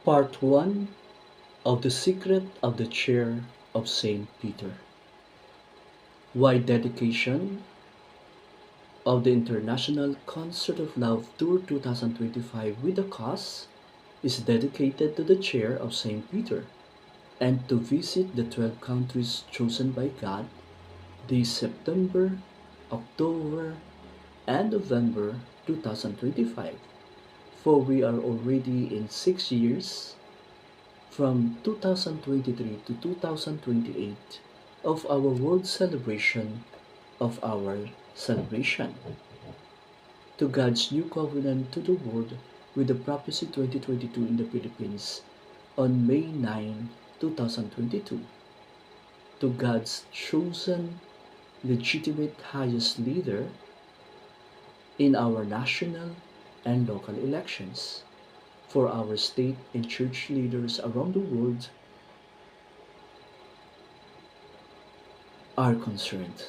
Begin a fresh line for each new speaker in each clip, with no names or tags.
Part 1 of The Secret of the Chair of Saint Peter. Why dedication of the International Concert of Love Tour 2025 with a cause is dedicated to the Chair of Saint Peter and to visit the 12 countries chosen by God this September, October, and November 2025. For we are already in 6 years from 2023 to 2028 of our world celebration of our salvation to God's new covenant to the world with the prophecy 2022 in the Philippines on May 9, 2022 to God's chosen legitimate highest leader in our national and local elections for our state and church leaders around the world are concerned.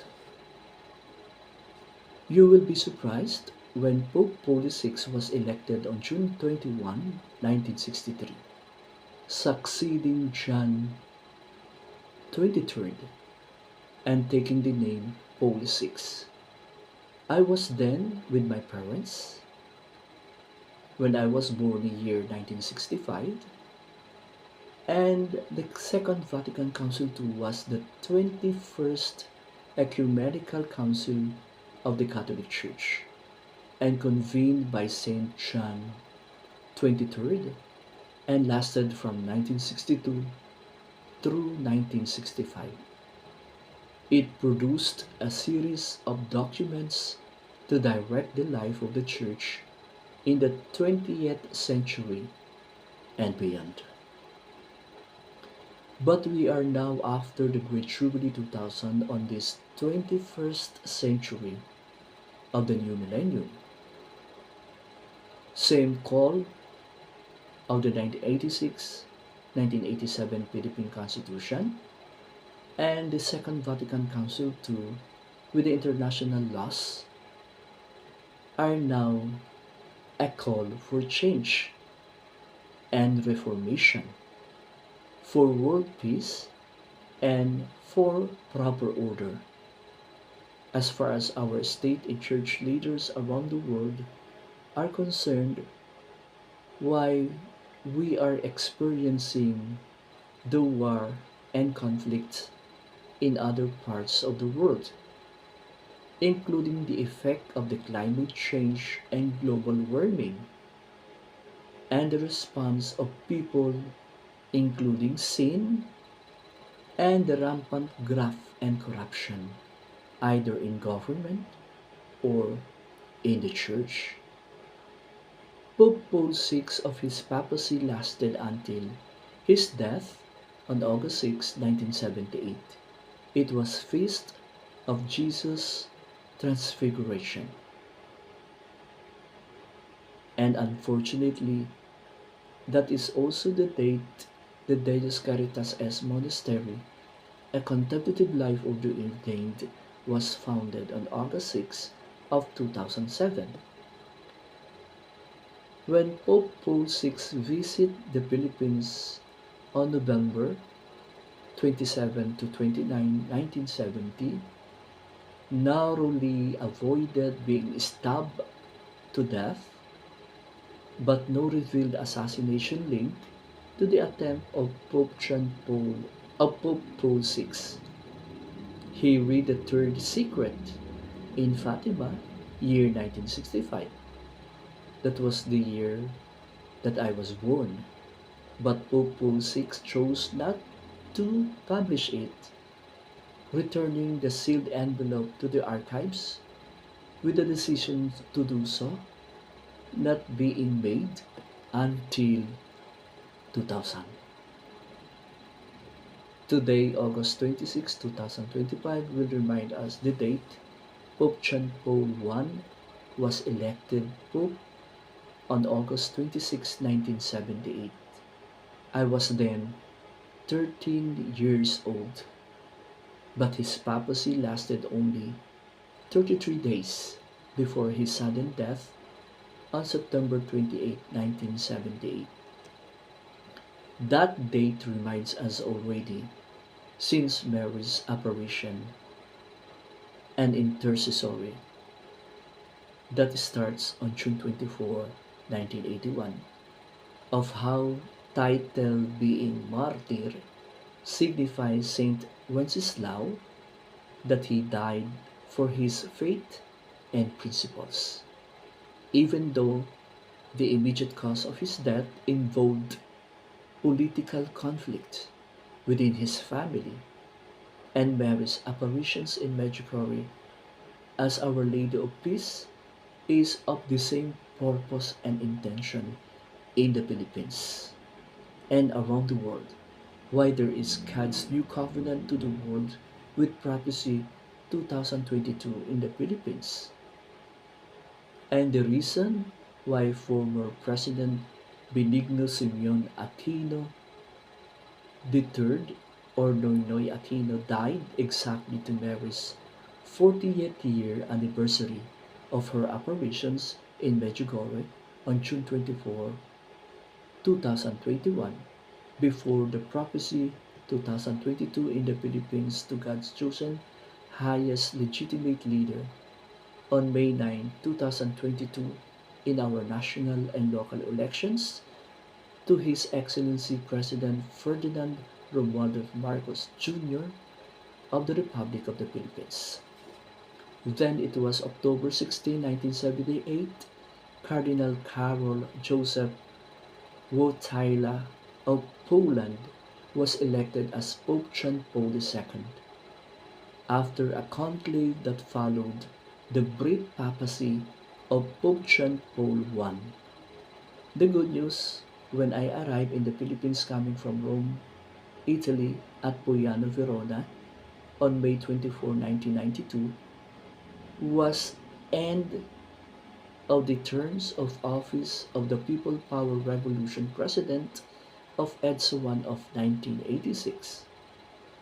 You will be surprised when Pope Paul VI was elected on June 21, 1963, succeeding John 23rd and taking the name Paul VI. I was then with my parents when I was born in year 1965, and the Second Vatican Council II was the 21st Ecumenical Council of the Catholic Church and convened by Saint John 23rd and lasted from 1962 through 1965. It produced a series of documents to direct the life of the Church in the 20th century and beyond. But we are now after the Great Jubilee 2000 on this 21st century of the new millennium. Same call of the 1986 1987 Philippine Constitution and the Second Vatican Council II with the international laws are now a call for change and reformation, for world peace, and for proper order. As far as our state and church leaders around the world are concerned, why we are experiencing the war and conflict in other parts of the world, including the effect of the climate change and global warming, and the response of people, including sin and the rampant graft and corruption, either in government or in the church. Pope Paul VI of his papacy lasted until his death on August 6, 1978. It was Feast of Jesus Transfiguration. And unfortunately, that is also the date the Deus Caritas S Monastery, a contemplative life of the ordained, was founded on August 6 of 2007. When Pope Paul VI visited the Philippines on November 27 to 29, 1970, narrowly avoided being stabbed to death, but no revealed assassination link to the attempt of Pope Paul VI. He read the third secret in Fatima, year 1965. That was the year that I was born, but Pope Paul VI chose not to publish it, returning the sealed envelope to the archives with the decision to do so not being made until 2000. Today, August 26, 2025, will remind us the date Pope John Paul I was elected Pope on August 26, 1978. I was then 13 years old, but his papacy lasted only 33 days before his sudden death on September 28, 1978. That date reminds us already, since Mary's apparition and intercessory that starts on June 24, 1981, of how title being martyr signifies Saint Wenceslao, that he died for his faith and principles, even though the immediate cause of his death involved political conflict within his family. And Mary's apparitions in Medjugorje as Our Lady of Peace is of the same purpose and intention in the Philippines and around the world. Why there is God's new covenant to the world with Prophecy 2022 in the Philippines. And the reason why former President Benigno Simeon Aquino III or Noynoy Aquino died exactly to Mary's 40th year anniversary of her apparitions in Medjugorje on June 24, 2021, before the Prophecy 2022 in the Philippines to God's chosen highest legitimate leader on May 9, 2022, in our national and local elections, to His Excellency President Ferdinand Romualdez Marcos Jr. of the Republic of the Philippines. Then it was October 16, 1978, Cardinal Karol Joseph Wojtyla of Poland was elected as Pope John Paul II after a conclave that followed the brief papacy of Pope John Paul I. The good news, when I arrived in the Philippines coming from Rome, Italy at Poiano Verona on May 24, 1992, was end of the terms of office of the People Power Revolution President of EDSA I of 1986.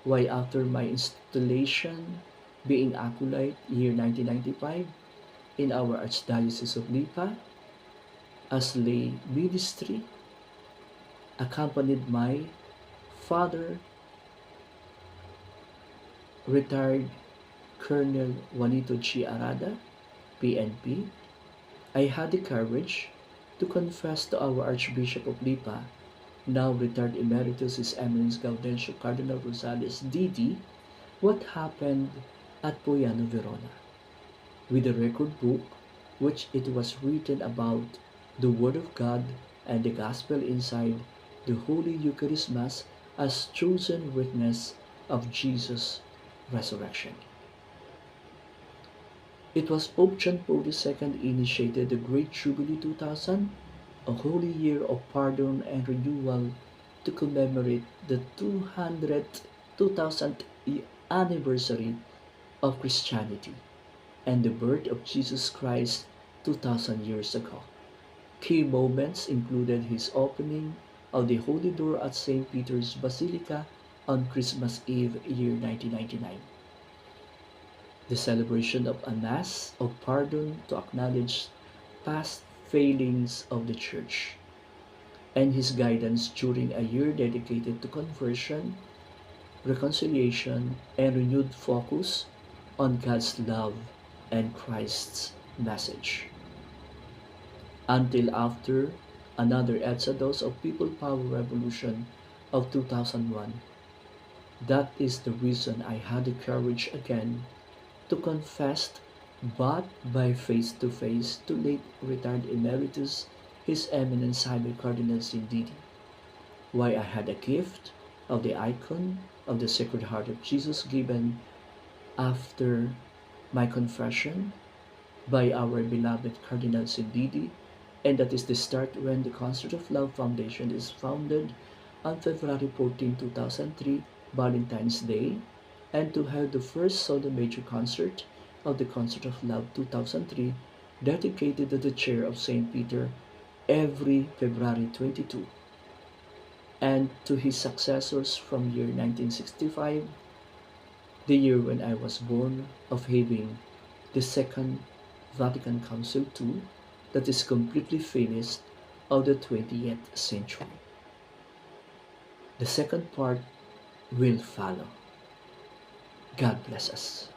Why after my installation being acolyte year 1995 in our Archdiocese of Lipa as lay ministry, accompanied my father, retired Colonel Juanito G. Arada, PNP, I had the courage to confess to our Archbishop of Lipa, now retired Emeritus His Eminence Gaudencio Cardinal Rosales D.D., what happened at Poiano Verona. With a record book, which it was written about the Word of God and the Gospel inside the Holy Eucharist Mass as chosen witness of Jesus' resurrection. It was Pope John Paul II initiated the Great Jubilee 2000, a holy year of pardon and renewal to commemorate the 2000th anniversary of Christianity and the birth of Jesus Christ 2000 years ago. Key moments included his opening of the Holy Door at St. Peter's Basilica on Christmas Eve year 1999. The celebration of a Mass of pardon to acknowledge past failings of the Church, and his guidance during a year dedicated to conversion, reconciliation, and renewed focus on God's love and Christ's message. Until after another exodus of People Power Revolution of 2001. That is the reason I had the courage again to confess, but by face to face, to late retired Emeritus His Eminence Jaime Cardinal Sindidi, why I had a gift of the icon of the Sacred Heart of Jesus given after my confession by our beloved Cardinal Sindidi, and that is the start when the Concert of Love Foundation is founded on February 14, 2003, Valentine's Day, and to have the first solo major concert of the Concert of Love 2003 dedicated to the chair of St. Peter every February 22, and to his successors from year 1965, the year when I was born, of having the Second Vatican Council II that is completely finished of the 20th century. The second part will follow. God bless us.